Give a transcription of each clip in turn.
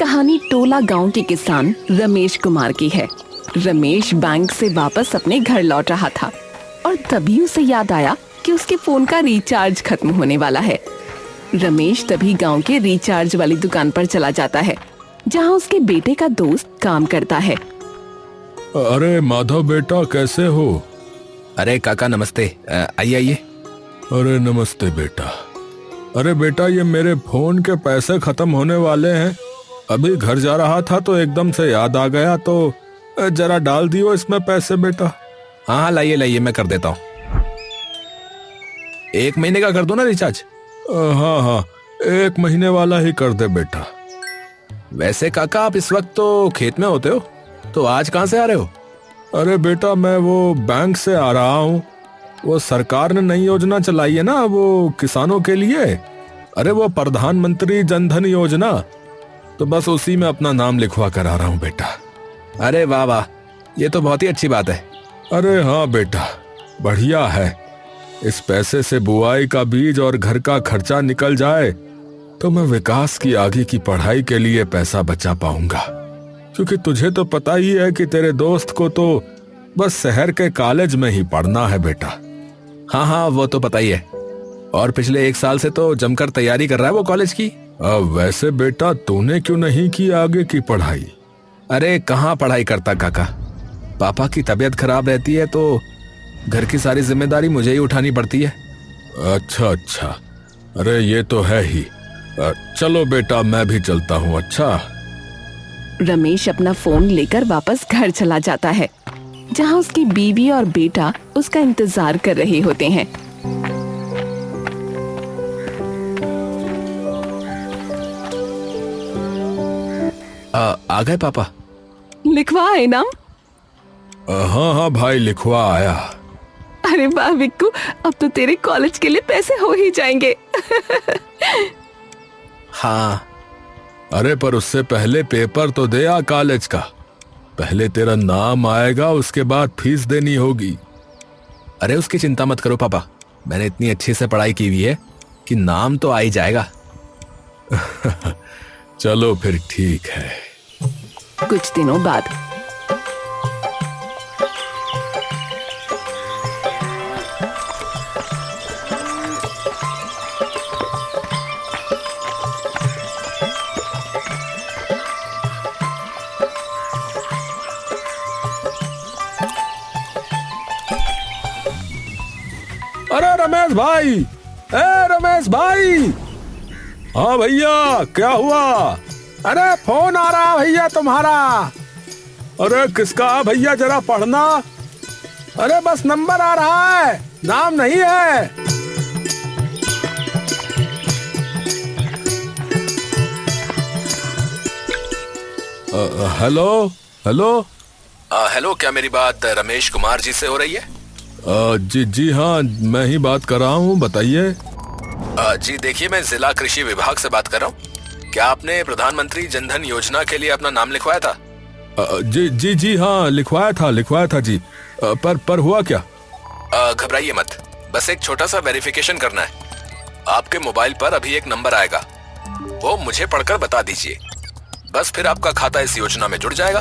कहानी टोला गांव के किसान रमेश कुमार की है। रमेश बैंक से वापस अपने घर लौट रहा था और तभी उसे याद आया कि उसके फोन का रिचार्ज खत्म होने वाला है। रमेश तभी गांव के रिचार्ज वाली दुकान पर चला जाता है जहां उसके बेटे का दोस्त काम करता है। अरे माधव बेटा, कैसे हो? अरे काका नमस्ते, आइए आइए। अरे नमस्ते बेटा। अरे बेटा, ये मेरे फोन के पैसे खत्म होने वाले हैं। अभी घर जा रहा था तो एकदम से याद आ गया, तो जरा डाल दियो इसमें पैसे बेटा। हाँ हाँ, लाइए लाइए, मैं कर देता हूँ। 1 महीने का कर दो ना रिचार्ज। हाँ हाँ, 1 महीने वाला ही कर दे बेटा। वैसे काका, आप इस वक्त तो खेत में होते हो, तो आज कहाँ से आ रहे हो? अरे बेटा, मैं वो बैंक से आ रहा हूँ। वो सरकार ने नई योजना चलाई है ना, वो किसानों के लिए। अरे वो प्रधानमंत्री जनधन योजना, तो बस उसी में अपना नाम लिखवा कर आ रहा हूँ बेटा। अरे वाह वाह, ये तो बहुत ही अच्छी बात है। अरे हाँ बेटा, बढ़िया है। इस पैसे से बुआई का बीज और घर का खर्चा निकल जाए तो मैं विकास की आगे की पढ़ाई के लिए पैसा बचा पाऊंगा। क्योंकि तुझे तो पता ही है कि तेरे दोस्त को तो बस शहर के कॉलेज में ही पढ़ना है बेटा। हाँ हाँ, वो तो पता ही है। और पिछले 1 साल से तो जमकर तैयारी कर रहा है वो कॉलेज की। वैसे बेटा, तूने क्यों नहीं की आगे की पढ़ाई? अरे कहाँ पढ़ाई करता काका, पापा की तबीयत खराब रहती है तो घर की सारी जिम्मेदारी मुझे ही उठानी पड़ती है। अच्छा अच्छा, अरे ये तो है ही। चलो बेटा, मैं भी चलता हूँ। अच्छा। रमेश अपना फोन लेकर वापस घर चला जाता है जहां उसकी बीवी और बेटा उसका इंतजार कर रहे होते हैं। आ गए पापा? लिखवा है नाम? हाँ हाँ भाई, लिखवा आया। अरे वाह विक्कू, अब तो तेरे कॉलेज के लिए पैसे हो ही जाएंगे। हाँ। अरे पर उससे पहले पेपर तो दे आ कॉलेज का। पहले तेरा नाम आएगा, उसके बाद फीस देनी होगी। अरे उसकी चिंता मत करो पापा, मैंने इतनी अच्छे से पढ़ाई की हुई है कि नाम तो आ ही जाएगा। चलो फिर ठीक है। कुछ दिनों बाद अरे रमेश भाई, रमेश भाई। हाँ भैया, क्या हुआ? अरे फोन आ रहा भैया तुम्हारा। अरे किसका भैया, जरा पढ़ना। अरे बस नंबर आ रहा है, नाम नहीं है। Hello hello. हेलो, क्या मेरी बात रमेश कुमार जी से हो रही है? जी हाँ, मैं ही बात कर रहा हूँ, बताइए। जी देखिए, मैं जिला कृषि विभाग से बात कर रहा हूँ। क्या आपने प्रधानमंत्री जनधन योजना के लिए अपना नाम लिखवाया था? जी हाँ, लिखवाया था जी। पर हुआ क्या? घबराइए मत, बस एक छोटा सा वेरिफिकेशन करना है। आपके मोबाइल पर अभी एक नंबर आएगा, वो मुझे पढ़कर बता दीजिए। बस फिर आपका खाता इस योजना में जुड़ जाएगा।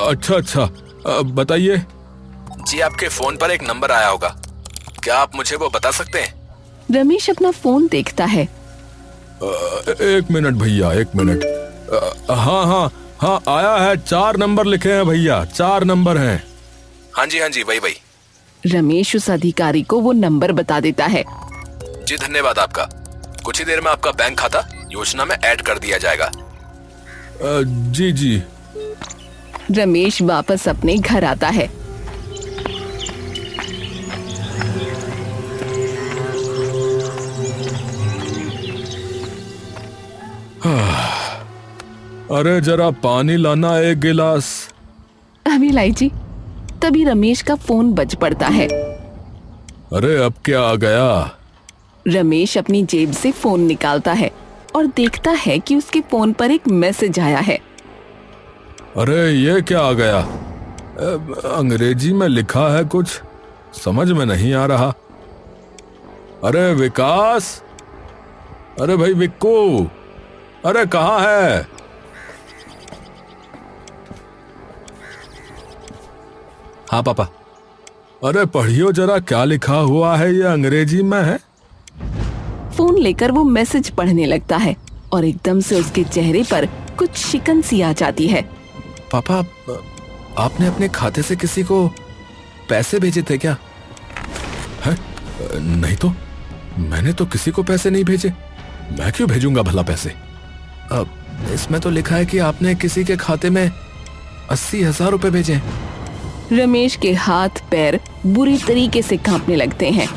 अच्छा, बताइए। जी, आपके फोन पर एक नंबर आया होगा, क्या आप मुझे वो बता सकते हैं? रमेश अपना फोन देखता है। 1 मिनट भैया, 1 मिनट। हाँ, आया है। 4 नंबर लिखे हैं भैया, 4 नंबर हैं। हाँ जी, वही। रमेश उस अधिकारी को वो नंबर बता देता है। जी धन्यवाद आपका। कुछ ही देर में आपका बैंक खाता योजना में ऐड कर दिया जाएगा। जी। रमेश वापस अपने घर आता है। अरे जरा पानी लाना, 1 गिलास। अभी लाई जी। तभी रमेश का फोन बज पड़ता है। अरे अब क्या आ गया? रमेश अपनी जेब से फोन निकालता है और देखता है कि उसके फोन पर एक मैसेज आया है। अरे ये क्या आ गया? अंग्रेजी में लिखा है कुछ, समझ में नहीं आ रहा। अरे विकास, अरे भाई विक्कू, अरे कहाँ है? हाँ पापा। अरे पढ़ियो जरा, क्या लिखा हुआ है, ये अंग्रेजी में है। फोन लेकर वो मैसेज पढ़ने लगता है और एकदम से उसके चेहरे पर कुछ शिकन सी आ जाती है। पापा, आपने अपने खाते से किसी को पैसे भेजे थे क्या? है? नहीं तो, मैंने तो किसी को पैसे नहीं भेजे। मैं क्यों भेजूंगा भला पैसे? इसमें तो लिखा है कि आपने किसी के खाते में 80,000 रुपए भेजे। रमेश के हाथ पैर बुरी तरीके से कांपने लगते हैं।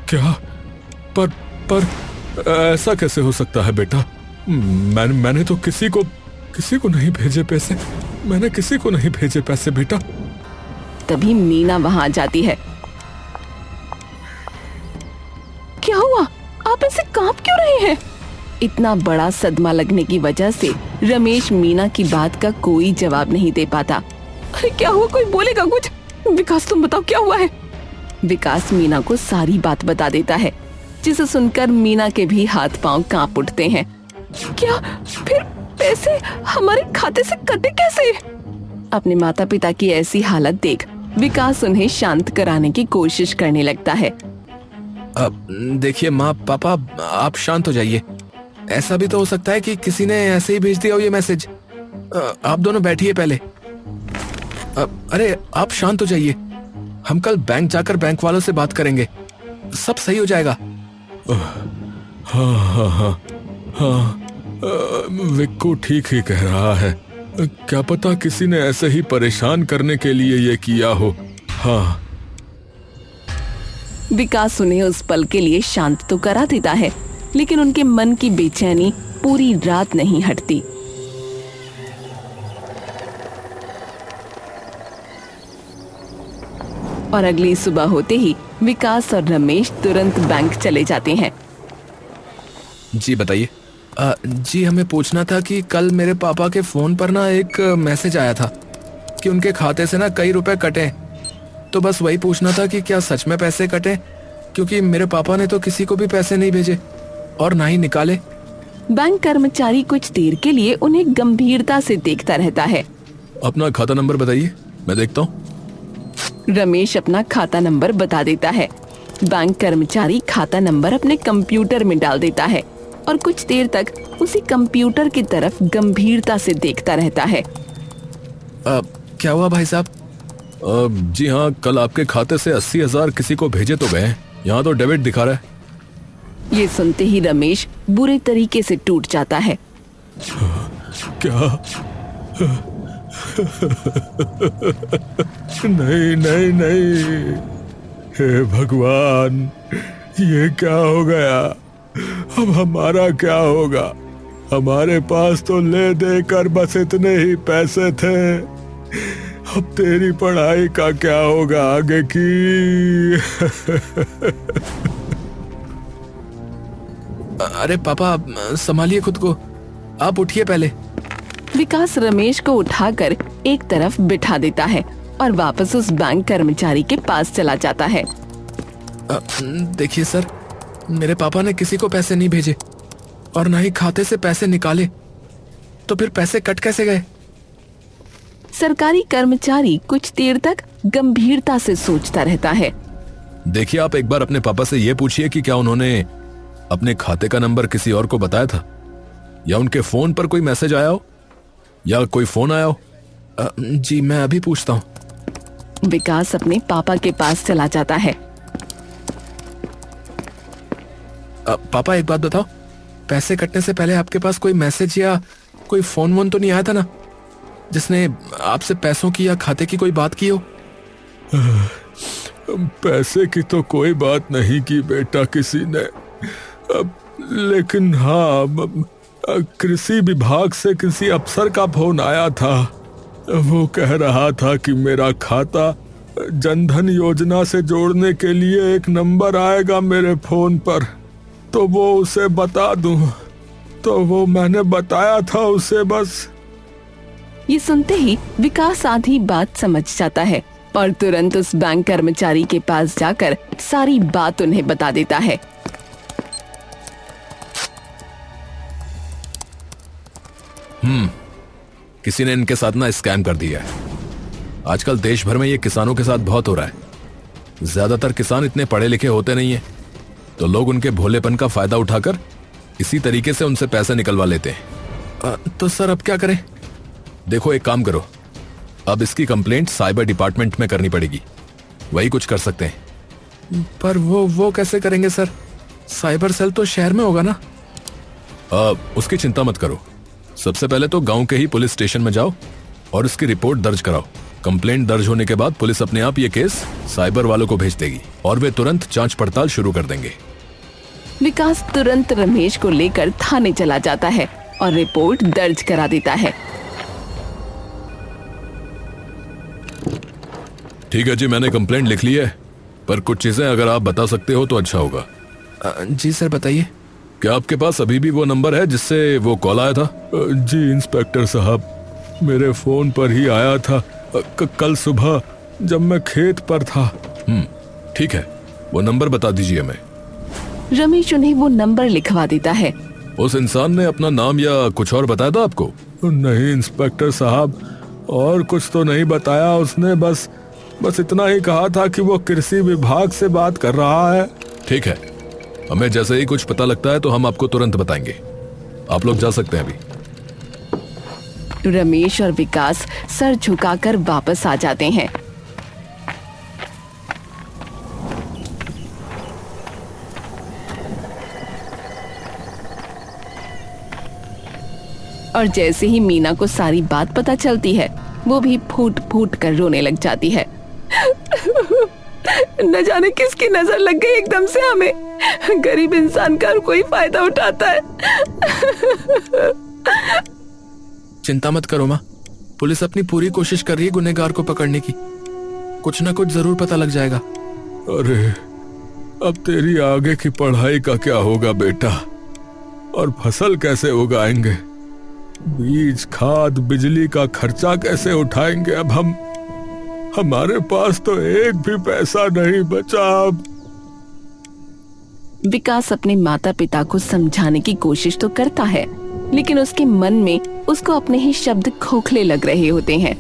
क्या? पर ऐसा कैसे हो सकता है बेटा? मैंने तो किसी को नहीं भेजे पैसे। मैंने किसी को नहीं भेजे पैसे बेटा। तभी मीना वहां आ जाती है। क्या हुआ? आप ऐसे कांप क्यों रहे हैं? इतना बड़ा सदमा लगने की वजह से रमेश मीना की बात का कोई जवाब नहीं दे पाता। अरे क्या हुआ? कोई बोलेगा कुछ? विकास तुम बताओ क्या हुआ है? विकास मीना को सारी बात बता देता है, जिसे सुनकर मीना के भी हाथ पांव कांप उठते हैं। क्या फिर पैसे हमारे खाते से कटे कैसे? अपने माता पिता की ऐसी हालत देख विकास उन्हें शांत कराने की कोशिश करने लगता है। देखिए माँ पापा, आप शांत हो जाइए। ऐसा भी तो हो सकता है कि किसी ने ऐसे ही भेज दिया हो ये मैसेज। आप दोनों बैठिए पहले। अरे आप शांत हो जाइए। हम कल बैंक जाकर बैंक वालों से बात करेंगे, सब सही हो जाएगा। हाँ, विक्कू ठीक ही कह रहा है। क्या पता किसी ने ऐसे ही परेशान करने के लिए ये किया हो। हाँ। विकास उन्हें उस पल के लिए शांत तो करा देता है, लेकिन उनके मन की बेचैनी पूरी रात नहीं हटती। और अगली सुबह होते ही विकास और रमेश तुरंत बैंक चले जाते हैं। जी बताइए। जी हमें पूछना था कि कल मेरे पापा के फोन पर ना एक मैसेज आया था कि उनके खाते से ना कई रुपए कटे। तो बस वही पूछना था कि क्या सच में पैसे कटे, क्योंकि मेरे पापा ने तो किसी को भी पैसे नहीं भेजे और ना ही निकाले। बैंक कर्मचारी कुछ देर के लिए उन्हें गंभीरता से देखता रहता है। अपना खाता नंबर बताइए, मैं देखता हूँ। रमेश अपना खाता नंबर बता देता है। बैंक कर्मचारी खाता नंबर अपने कंप्यूटर में डाल देता है और कुछ देर तक उसी कंप्यूटर की तरफ गंभीरता से देखता रहता है। क्या हुआ भाई साहब? जी हाँ, कल आपके खाते से 80,000 किसी को भेजे तो गए, यहाँ तो डेबिट दिखा रहा है। ये सुनते ही रमेश बुरे तरीके से टूट जाता है। क्या? नहीं नहीं नहीं, हे भगवान, ये क्या हो गया? अब हमारा क्या होगा? हमारे पास तो ले देकर बस इतने ही पैसे थे। अब तेरी पढ़ाई का क्या होगा आगे की? अरे पापा संभालिए खुद को, आप उठिए पहले। विकास रमेश को उठाकर एक तरफ बिठा देता है और वापस उस बैंक कर्मचारी के पास चला जाता है। देखिए सर, मेरे पापा ने किसी को पैसे नहीं भेजे और ना ही खाते से पैसे निकाले, तो फिर पैसे कट कैसे गए? सरकारी कर्मचारी कुछ देर तक गंभीरता से सोचता रहता है। देखिए, आप एक बार अपने पापा से ये पूछिए कि क्या उन्होंने अपने खाते का नंबर किसी और को बताया था, या उनके फोन पर कोई मैसेज आया हो, या कोई फोन आया हो। जी मैं अभी पूछता हूँ। विकास अपने पापा के पास चला जाता है। पापा एक बात बताओ, पैसे कटने से पहले आपके पास कोई मैसेज या कोई फोन वोन तो नहीं आया था ना, जिसने आपसे पैसों की या खाते की कोई बात की हो? पैसे की तो कोई बात नहीं की बेटा किसी ने, लेकिन हाँ, कृषि विभाग से किसी अफसर का फोन आया था। वो कह रहा था कि मेरा खाता जनधन योजना से जोड़ने के लिए एक नंबर आएगा मेरे फोन पर, तो वो उसे बता दूं। तो वो मैंने बताया था उसे बस। ये सुनते ही विकास आधी बात समझ जाता है और तुरंत उस बैंक कर्मचारी के पास जाकर सारी बात उन्हें बता देता है। किसी ने इनके साथ ना स्कैम कर दिया है। आजकल देश भर में ये किसानों के साथ बहुत हो रहा है। ज्यादातर किसान इतने पढ़े लिखे होते नहीं है, तो लोग उनके भोलेपन का फायदा उठाकर इसी तरीके से उनसे पैसे निकलवा लेते हैं। तो सर अब क्या करें? देखो एक काम करो, अब इसकी कंप्लेंट साइबर डिपार्टमेंट में करनी पड़ेगी, वही कुछ कर सकते हैं। पर वो कैसे करेंगे सर? साइबर सेल तो शहर में होगा ना? उसकी चिंता मत करो। सबसे पहले तो गांव के ही पुलिस स्टेशन में जाओ और इसकी रिपोर्ट दर्ज कराओ। कंप्लेंट दर्ज होने के बाद पुलिस अपने आप ये केस साइबर वालों को भेज देगी और वे तुरंत जांच पड़ताल शुरू कर देंगे। विकास तुरंत रमेश को लेकर थाने चला जाता है और रिपोर्ट दर्ज करा देता है। ठीक है जी, मैंने कंप्लेंट लिख ली है, पर कुछ चीजें अगर आप बता सकते हो तो अच्छा होगा। जी सर बताइए। क्या आपके पास अभी भी वो नंबर है जिससे वो कॉल आया था? जी इंस्पेक्टर साहब, मेरे फोन पर ही आया था कल सुबह जब मैं खेत पर था। ठीक है, वो नंबर बता दीजिए हमें। रमेश उन्हें वो नंबर लिखवा देता है। उस इंसान ने अपना नाम या कुछ और बताया था आपको? नहीं इंस्पेक्टर साहब, और कुछ तो नहीं बताया उसने, बस इतना ही कहा था कि वो कृषि विभाग से बात कर रहा है। ठीक है, हमें जैसे ही कुछ पता लगता है तो हम आपको तुरंत बताएंगे। आप लोग जा सकते हैं अभी। रमेश और विकास सर झुकाकर वापस आ जाते हैं। और जैसे ही मीना को सारी बात पता चलती है, वो भी फूट फूट कर रोने लग जाती है। न जाने किसकी नजर लग गई एकदम से हमें। गरीब इंसान का कोई फायदा उठाता है। चिंता मत करो माँ, पुलिस अपनी पूरी कोशिश कर रही है गुनहगार को पकड़ने की। कुछ ना कुछ जरूर पता लग जाएगा। अरे अब तेरी आगे की पढ़ाई का क्या होगा बेटा? और फसल कैसे उगाएंगे? बीज, खाद, बिजली का खर्चा कैसे उठाएंगे? अब हमारे पास तो एक भी पैसा नहीं बचा। अब विकास अपने माता पिता को समझाने की कोशिश तो करता है, लेकिन उसके मन में उसको अपने ही शब्द खोखले लग रहे होते हैं।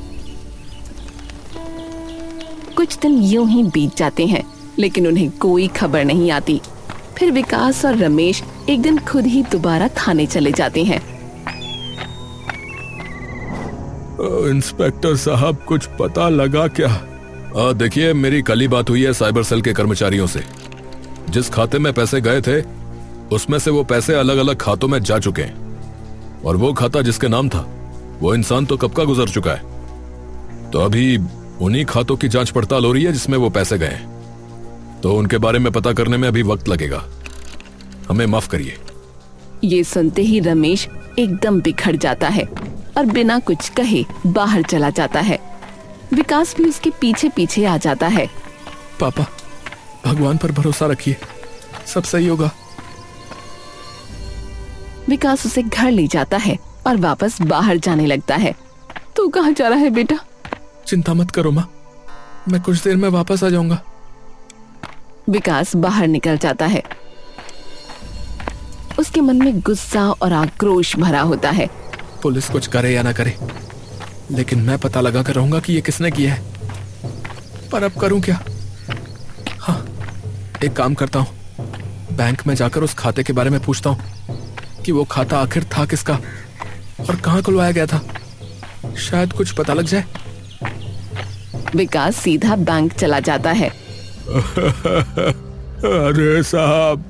कुछ दिन यूं ही बीत जाते हैं, लेकिन उन्हें कोई खबर नहीं आती। फिर विकास और रमेश एक दिन खुद ही दोबारा थाने चले जाते हैं। इंस्पेक्टर साहब, कुछ पता लगा क्या? देखिए, मेरी कल ही बात हुई है साइबर सेल के कर्मचारियों से। जिस खाते में पैसे गए थे उसमें से वो पैसे अलग अलग खातों में जा चुके हैं, और वो खाता जिसके नाम था वो इंसान तो कब का गुजर चुका है। तो अभी उन्हीं खातों की जांच पड़ताल हो रही है जिसमें वो पैसे गए हैं, तो उनके बारे में पता करने में अभी वक्त लगेगा। हमें माफ करिए। ये सुनते ही रमेश एकदम बिखर जाता है और बिना कुछ कहे बाहर चला जाता है। विकास भी उसके पीछे पीछे आ जाता है। पापा, भगवान पर भरोसा रखिए, सब सही होगा। विकास उसे घर ले जाता है और वापस बाहर जाने लगता है। तू कहाँ जा रहा है बेटा? चिंता मत करो माँ, मैं कुछ देर में वापस आ जाऊंगा। विकास बाहर निकल जाता है। उसके मन में गुस्सा और आक्रोश भरा होता है। पुलिस कुछ करे या ना करे, लेकिन मैं पता लगा कर रहूंगा कि ये किसने किया है। पर अब करूं क्या? हाँ, एक काम करता हूं, बैंक में जाकर उस खाते के बारे में पूछता हूं कि वो खाता आखिर था किसका और कहां खुलवाया गया था। शायद कुछ पता लग जाए। विकास सीधा बैंक चला जाता है। अरे साहब,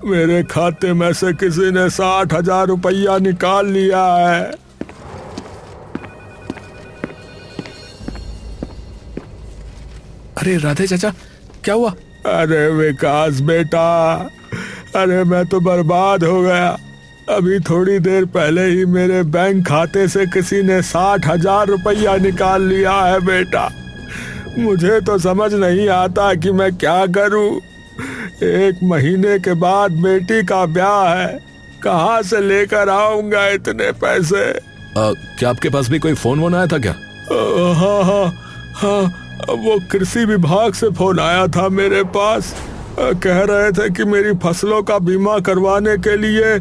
मेरे खाते में से किसी ने 60,000 रुपया निकाल लिया है। अरे राधे चाचा, क्या हुआ? अरे विकास बेटा, अरे मैं तो बर्बाद हो गया। अभी थोड़ी देर पहले ही मेरे बैंक खाते से किसी ने 60,000 रुपया निकाल लिया है बेटा। मुझे तो समझ नहीं आता कि मैं क्या करूं। 1 महीने के बाद बेटी का ब्याह है, कहाँ से लेकर आऊंगा इतने पैसे? क्या आपके पास भी कोई फोन वोन आया था क्या? हाँ, वो कृषि विभाग से फोन आया था मेरे पास। कह रहे थे कि मेरी फसलों का बीमा करवाने के लिए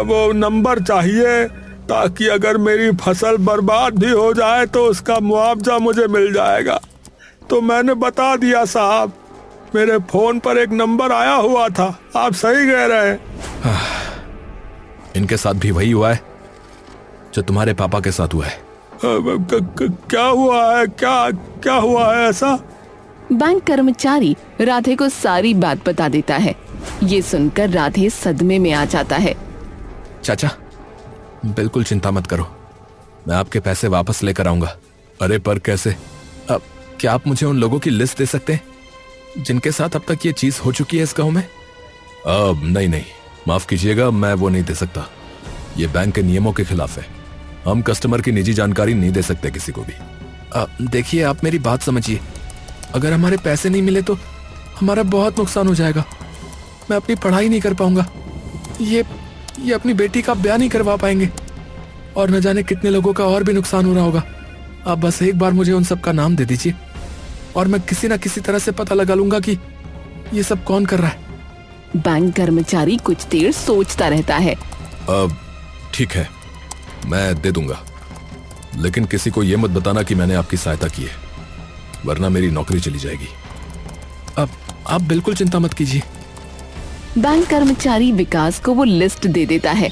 वो नंबर चाहिए ताकि अगर मेरी फसल बर्बाद भी हो जाए तो उसका मुआवजा मुझे मिल जाएगा। तो मैंने बता दिया साहब, मेरे फोन पर एक नंबर आया हुआ था। आप सही कह रहे हैं। इनके साथ भी वही हुआ है जो तुम्हारे पापा के साथ हुआ है। क्या हुआ है? क्या हुआ है ऐसा? बैंक कर्मचारी राधे को सारी बात बता देता है। ये सुनकर राधे सदमे में आ जाता है। चाचा, बिल्कुल चिंता मत करो, मैं आपके पैसे वापस लेकर आऊंगा। अरे पर कैसे? अब क्या आप मुझे उन लोगों की लिस्ट दे सकते हैं जिनके साथ अब तक ये चीज हो चुकी है इस गांव में? नहीं, माफ कीजिएगा, मैं वो नहीं दे सकता। ये बैंक के नियमों के खिलाफ है। हम कस्टमर की निजी जानकारी नहीं दे सकते किसी को भी। देखिए, आप मेरी बात समझिए। अगर हमारे पैसे नहीं मिले तो हमारा बहुत नुकसान हो जाएगा। मैं अपनी पढ़ाई नहीं कर पाऊंगा, ये अपनी बेटी का ब्याह नहीं करवा पाएंगे, और न जाने कितने लोगों का और भी नुकसान हो रहा होगा। आप बस एक बार मुझे उन सब का नाम दे दीजिए और मैं किसी ना किसी तरह से पता लगा लूंगा कि ये सब कौन कर रहा है। बैंक कर्मचारी कुछ देर सोचता रहता है। ठीक है, मैं दे दूंगा, लेकिन किसी को यह मत बताना कि मैंने आपकी सहायता की है, वरना मेरी नौकरी चली जाएगी। अब आप बिल्कुल चिंता मत कीजिए। बैंक कर्मचारी विकास को वो लिस्ट दे देता है।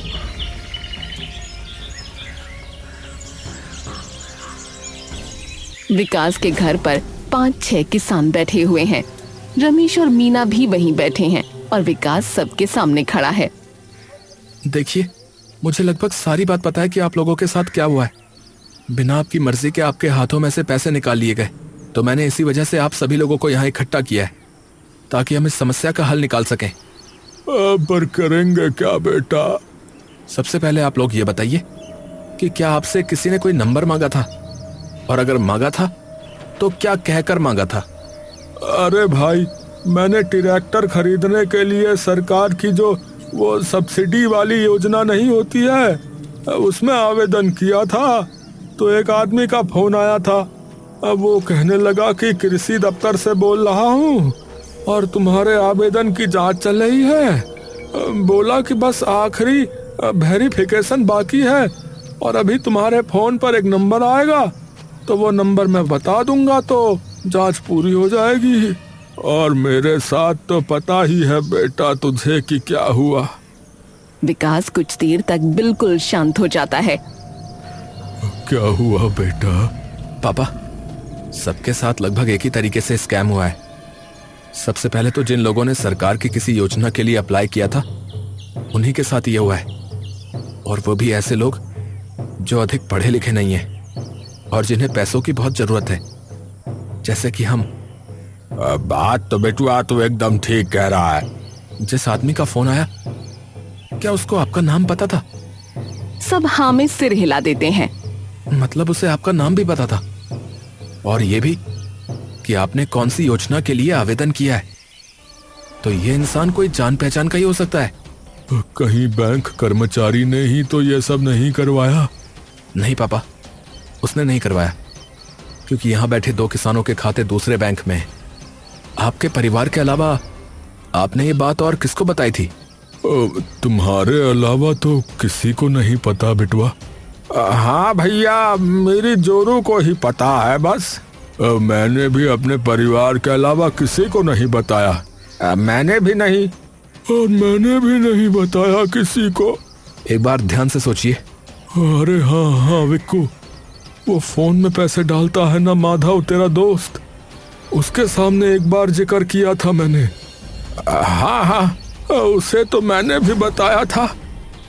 विकास के घर पर 5-6 किसान बैठे हुए हैं। रमेश और मीना भी वहीं बैठे हैं और विकास सबके सामने खड़ा है। देखिए, मुझे लगभग सारी बात पता है कि आप लोगों के साथ क्या हुआ है। बिना आपकी मर्जी के आपके हाथों में से पैसे निकाल लिए गए, तो मैंने इसी वजह से आप सभी लोगों को यहाँ इकट्ठा किया है ताकि हम इस समस्या का हल निकाल सकें। पर करेंगे क्या बेटा? सबसे पहले आप लोग ये बताइए कि क्या आपसे किसी ने कोई नंबर मांगा था, और अगर मांगा था तो क्या कहकर मांगा था? अरे भाई, मैंने ट्रैक्टर खरीदने के लिए सरकार की जो वो सब्सिडी वाली योजना नहीं होती है, उसमें आवेदन किया था। तो एक आदमी का फोन आया था। अब वो कहने लगा कि कृषि दफ्तर से बोल रहा हूँ और तुम्हारे आवेदन की जांच चल रही है। बोला कि बस आखिरी वेरिफिकेशन बाकी है और अभी तुम्हारे फोन पर एक नंबर आएगा, तो वो नंबर मैं बता दूंगा तो जांच पूरी हो जाएगी। और मेरे साथ तो पता ही है बेटा तुझे कि क्या हुआ। विकास कुछ देर तक बिल्कुल शांत हो जाता है। क्या हुआ बेटा? पापा, सबके साथ लगभग एक ही तरीके से स्कैम हुआ है। सबसे पहले तो जिन लोगों ने सरकार की किसी योजना के लिए अप्लाई किया था, उन्हीं के साथ ये हुआ है, और वो भी ऐसे लोग जो अधिक पढ़े लिखे नहीं हैं और जिन्हें पैसों की बहुत जरूरत है, जैसे कि हम। बात तो बेटुआ तो एकदम ठीक कह रहा है। जिस आदमी का फोन आया, क्या उसको आपका नाम पता था? सब हाँ में सिर हिला देते हैं। मतलब उसे आपका नाम भी पता था, और ये भी कि आपने कौन सी योजना के लिए आवेदन किया है। तो ये इंसान कोई जान पहचान का ही हो सकता है। कहीं बैंक कर्मचारी ने ही तो ये सब नहीं करवाया? नहीं पापा, उसने नहीं करवाया, क्योंकि यहाँ बैठे 2 किसानों के खाते दूसरे बैंक में हैं। आपके परिवार के अलावा आपने ये बात और किसको बताई थी? तुम्हारे अलावा तो किसी को नहीं पता बेटुआ। हाँ भैया, मेरी जोरू को ही पता है बस। मैंने भी अपने परिवार के अलावा किसी को नहीं बताया। मैंने भी नहीं, और मैंने भी नहीं बताया किसी को। एक बार ध्यान से सोचिए। अरे हाँ विक्कू, वो फोन में पैसे डालता है ना माधव, तेरा दोस्त, उसके सामने एक बार जिक्र किया था मैंने। हाँ, उसे तो मैंने भी बताया था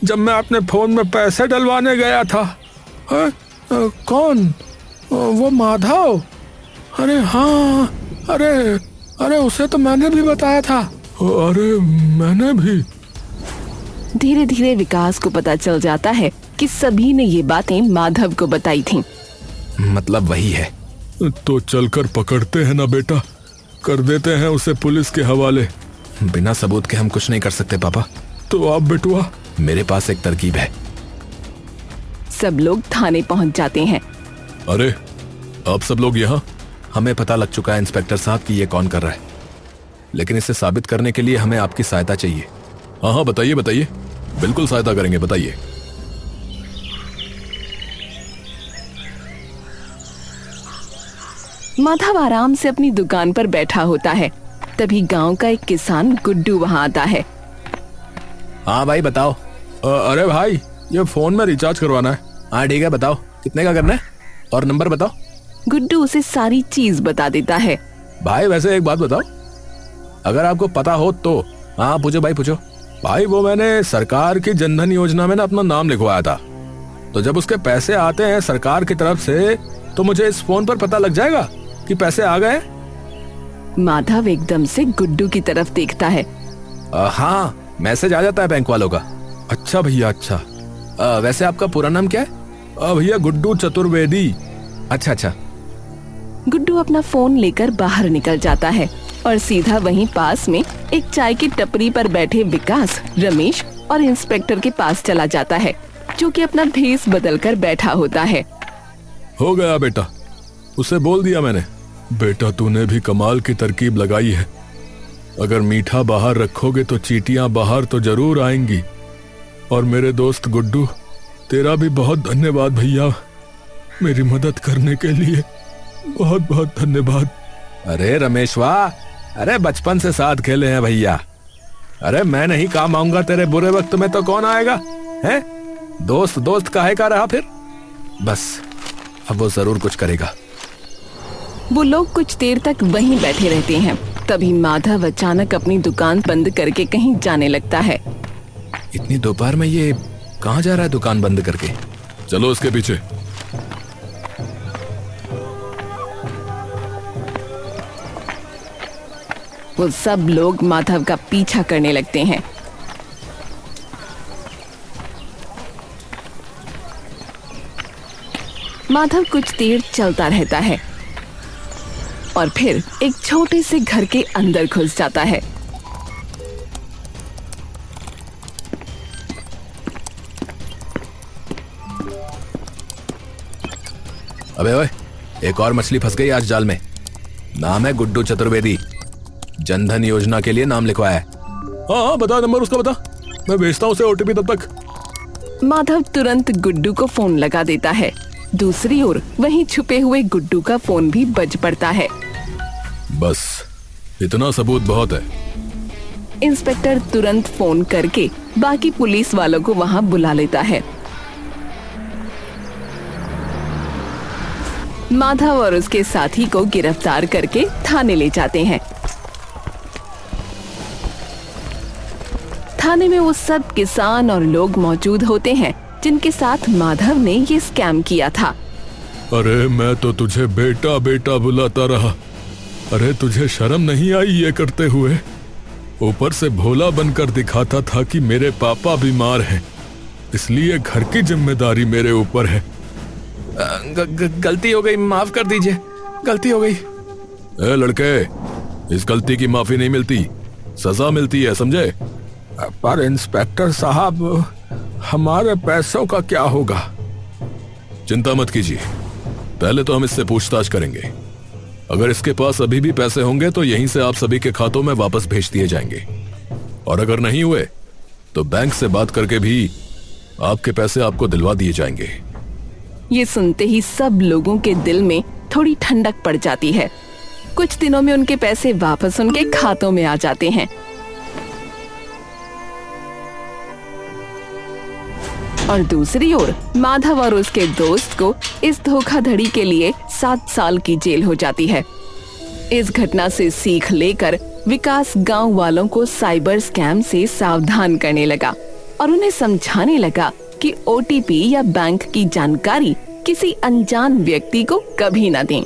जब मैं अपने फोन में पैसे डलवाने गया था। कौन? वो माधव? अरे हाँ, अरे उसे तो मैंने भी बताया था। अरे मैंने भी। धीरे धीरे विकास को पता चल जाता है कि सभी ने ये बातें माधव को बताई थीं। मतलब वही है। तो चलकर पकड़ते हैं ना बेटा, कर देते हैं उसे पुलिस के हवाले। बिना सबूत के हम कुछ नहीं कर सकते पापा। तो आप बेटुआ? मेरे पास एक तरकीब है। सब लोग थाने पहुंच जाते हैं। अरे आप सब लोग यहाँ? हमें पता लग चुका है इंस्पेक्टर साहब कि ये कौन कर रहा है, लेकिन इसे साबित करने के लिए हमें आपकी सहायता चाहिए। हाँ बताइए, बिल्कुल सहायता करेंगे, बताइए। माधव आराम से अपनी दुकान पर बैठा होता है। तभी गांव का एक किसान गुड्डू वहां आता है। हाँ भाई बताओ। अरे भाई, ये फोन में रिचार्ज करवाना है। हाँ ठीक है, बताओ कितने का करना है और नंबर बताओ। गुड्डू उसे सारी चीज बता देता है। भाई वैसे एक बात बताओ, अगर आपको पता हो तो। हाँ पूछो भाई पूछो। भाई वो मैंने सरकार की जनधन योजना में ना अपना नाम लिखवाया था, तो जब उसके पैसे आते हैं सरकार की तरफ से तो मुझे इस फोन पर पता लग जाएगा कि पैसे आ गए। माधव एकदम से गुड्डू की तरफ देखता है। हाँ मैसेज आ जाता है बैंक वालों का। अच्छा भैया अच्छा। वैसे आपका पूरा नाम क्या है? भैया गुड्डू चतुर्वेदी। अच्छा अच्छा। गुड्डू अपना फोन लेकर बाहर निकल जाता है और सीधा वहीं पास में एक चाय की टपरी पर बैठे विकास, रमेश और इंस्पेक्टर के पास चला जाता है, जो कि अपना भेस बदलकर बैठा होता है। हो गया बेटा, उसे बोल दिया मैंने। बेटा तूने भी कमाल की तरकीब लगाई है। अगर मीठा बाहर रखोगे तो चींटियां बाहर तो जरूर आएंगी। और मेरे दोस्त गुड्डू, तेरा भी बहुत धन्यवाद भैया, मेरी मदद करने के लिए बहुत बहुत धन्यवाद। अरे रमेश वाह, अरे बचपन से साथ खेले हैं भैया। अरे मैं नहीं काम आऊंगा तेरे बुरे वक्त में तो कौन आएगा हैं? दोस्त दोस्त काहे का रहा फिर। बस अब वो जरूर कुछ करेगा। वो लोग कुछ देर तक वहीं बैठे रहते हैं। तभी माधव अचानक अपनी दुकान बंद करके कहीं जाने लगता है। इतनी दोपहर में ये कहाँ जा रहा है दुकान बंद करके? चलो उसके पीछे। वो सब लोग माधव का पीछा करने लगते हैं। माधव कुछ देर चलता रहता है और फिर एक छोटे से घर के अंदर घुस जाता है। अबे ओए, एक और मछली फंस गई आज जाल में। नाम है गुड्डू चतुर्वेदी। जनधन योजना के लिए नाम लिखवाया है। हाँ बता, नंबर उसका बता, मैं भेजता हूँ उसे ओटीपी तब तक। माधव तुरंत गुड्डू को फोन लगा देता है। दूसरी ओर वहीं छुपे हुए गुड्डू का फोन भी बज पड़ता है। बस इतना सबूत बहुत है। इंस्पेक्टर तुरंत फोन करके बाकी पुलिस वालों को वहां बुला लेता है। माधव और उसके साथी को गिरफ्तार करके थाने ले जाते हैं। थाने में वो सब किसान और लोग मौजूद होते हैं जिनके साथ माधव ने ये स्कैम किया था। अरे मैं तो तुझे बेटा बेटा बुलाता रहा। अरे तुझे शर्म नहीं आई ये करते हुए? ऊपर से भोला बनकर दिखाता था कि मेरे पापा बीमार हैं, इसलिए घर की जिम्मेदारी मेरे ऊपर है। गलती हो गई, माफ कर दीजिए, गलती हो गई। ए लड़के, इस गलती की माफी नहीं मिलती, सजा मिलती है, समझे? पर इंस्पेक्टर साहब, हमारे पैसों का क्या होगा? चिंता मत कीजिए, पहले तो हम इससे पूछताछ करेंगे। अगर इसके पास अभी भी पैसे होंगे तो यहीं से आप सभी के खातों में वापस भेज दिए जाएंगे, और अगर नहीं हुए तो बैंक से बात करके भी आपके पैसे आपको दिलवा दिए जाएंगे। ये सुनते ही सब लोगों के दिल में थोड़ी ठंडक पड़ जाती है। कुछ दिनों में उनके पैसे वापस उनके खातों में आ जाते हैं। और दूसरी ओर माधव और उसके दोस्त को इस धोखाधड़ी के लिए 7 साल की जेल हो जाती है। इस घटना से सीख लेकर विकास गांव वालों को साइबर स्कैम से सावधान करने लगा और उन्हें समझाने लगा कि ओटीपी या बैंक की जानकारी किसी अनजान व्यक्ति को कभी न दें।